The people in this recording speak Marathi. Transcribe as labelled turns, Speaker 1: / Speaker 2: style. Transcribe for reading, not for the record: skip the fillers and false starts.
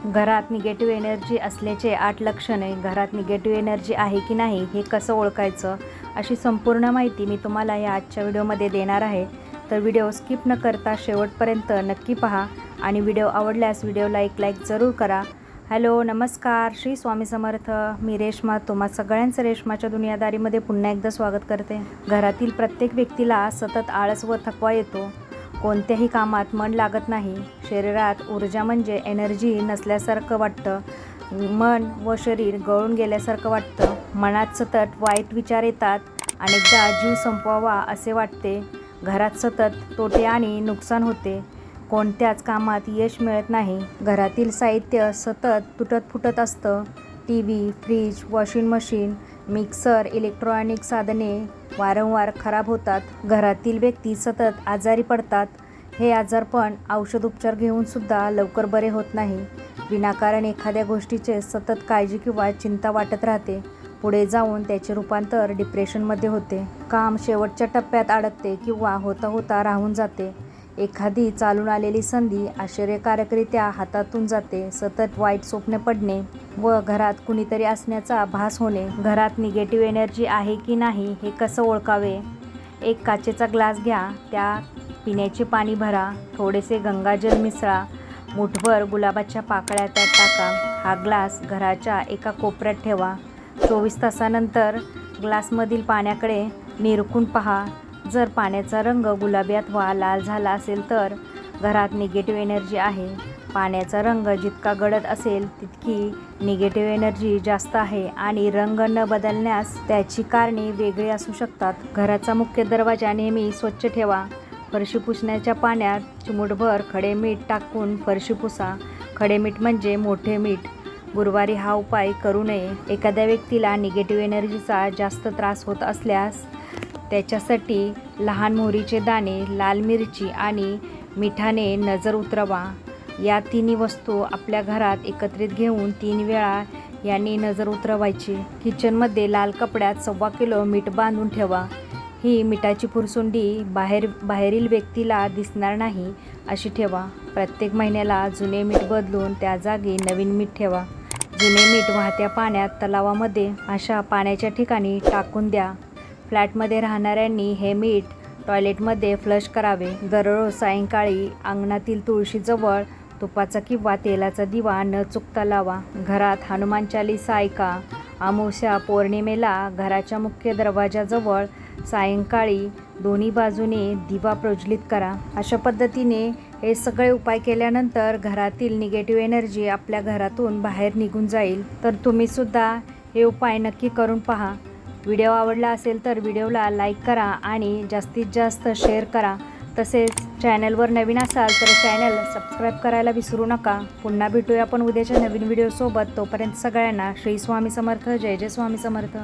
Speaker 1: घरात निगेटिव्ह एनर्जी असल्याचे 8 लक्षणे, घरात निगेटिव्ह एनर्जी आहे की नाही हे कसं ओळखायचं, अशी संपूर्ण माहिती मी तुम्हाला या आजच्या व्हिडिओमध्ये देणार आहे. तर व्हिडिओ स्किप न करता शेवटपर्यंत नक्की पहा आणि व्हिडिओ आवडल्यास व्हिडिओला एक लाईक जरूर करा. हॅलो, नमस्कार, श्री स्वामी समर्थ. मी रेश्मा, तुम्हा सगळ्यांचं रेश्माच्या दुनियादारीमध्ये पुन्हा एकदा स्वागत करते. घरातील प्रत्येक व्यक्तीला सतत आळस व थकवा येतो. कोणत्याही कामात मन लागत नाही. शरीरात ऊर्जा म्हणजे एनर्जी नसल्यासारखं वाटतं. मन व शरीर गळून गेल्यासारखं वाटतं. मनात सतत वाईट विचार येतात. अनेकदा जीव संपवावा असे वाटते. घरात सतत तोटे आणि नुकसान होते. कोणत्याच कामात यश मिळत नाही. घरातील साहित्य सतत तुटत फुटत असतं. TV, fridge, washing machine, mixer, electronic साधने वारंवार खराब होतात. घरातील व्यक्ती सतत आजारी पडतात. हे आजारपण औषधोपचार घेऊनसुद्धा लवकर बरे होत नाही. विनाकारण एखाद्या गोष्टीचे सतत काळजी किंवा चिंता वाटत राहते. पुढे जाऊन त्याचे रूपांतर डिप्रेशनमध्ये होते. काम शेवटच्या टप्प्यात अडकते किंवा होता होता राहून जाते. एखादी चालून आलेली संधी आश्चर्यकारकरित्या हातातून जाते. सतत वाईट स्वप्ने पडणे व घरात कुणीतरी असण्याचा भास होणे. घरात निगेटिव्ह एनर्जी आहे की नाही हे कसं ओळखावे? एक काचेचा ग्लास घ्या. त्यात पिण्याचे पाणी भरा. थोडेसे गंगाजल मिसळा. मुठभर गुलाबाच्या पाकळ्या त्यात टाका. हा ग्लास घराच्या एका कोपऱ्यात ठेवा. 24 तासानंतर ग्लासमधील पाण्याकडे निरखून पहा. जर पाण्याचा रंग गुलाबी अथवा लाल झाला असेल तर घरात निगेटिव्ह एनर्जी आहे. पाण्याचा रंग जितका गडद असेल तितकी निगेटिव्ह एनर्जी जास्त आहे आणि रंग न बदलण्यास त्याची कारणे वेगळी असू शकतात. घराचा मुख्य दरवाजा नेहमी स्वच्छ ठेवा. फरशी पुसण्याच्या पाण्यात चिमूटभर खडे मीठ टाकून फरशी पुसा. खडे मीठ म्हणजे मोठे मीठ. गुरुवारी हा उपाय करू नये. एखाद्या व्यक्तीला निगेटिव्ह एनर्जीचा जास्त त्रास होत असल्यास त्याच्यासाठी लहान मोहरीचे दाणे, लाल मिरची आणि मिठाने नजर उतरवा. या तिन्ही वस्तू आपल्या घरात एकत्रित घेऊन 3 वेळा यांनी नजर उतरवायची. किचनमध्ये लाल कपड्यात 1.25 किलो मीठ बांधून ठेवा. ही मिठाची पुरसुंडी बाहेरील व्यक्तीला दिसणार नाही अशी ठेवा. प्रत्येक महिन्याला जुने मीठ बदलून त्या जागी नवीन मीठ ठेवा. जुने मीठ वाहत्या पाण्यात, तलावामध्ये अशा पाण्याच्या ठिकाणी टाकून द्या. फ्लॅटमध्ये राहणाऱ्यांनी हे मीठ टॉयलेटमध्ये फ्लश करावे. दररोज सायंकाळी अंगणातील तुळशीजवळ तुपाचा किंवा तेलाचा दिवा न चुकता लावा. घरात हनुमान चालीसा ऐका. अमावस्या पौर्णिमेला घराच्या मुख्य दरवाजाजवळ सायंकाळी दोन्ही बाजूने दिवा प्रज्वलित करा. अशा पद्धतीने हे सगळे उपाय केल्यानंतर घरातील निगेटिव्ह एनर्जी आपल्या घरातून बाहेर निघून जाईल. तर तुम्हीसुद्धा हे उपाय नक्की करून पहा. व्हिडिओ आवडला असेल तर व्हिडिओला लाईक करा आणि जास्तीत जास्त शेअर करा. तसेच चॅनलवर नवीन असाल तर चॅनल सबस्क्राईब करायला विसरू नका. पुन्हा भेटूया आपण उद्याच्या नवीन व्हिडिओसोबत. तोपर्यंत सगळ्यांना श्री स्वामी समर्थ. जय जय स्वामी समर्थ.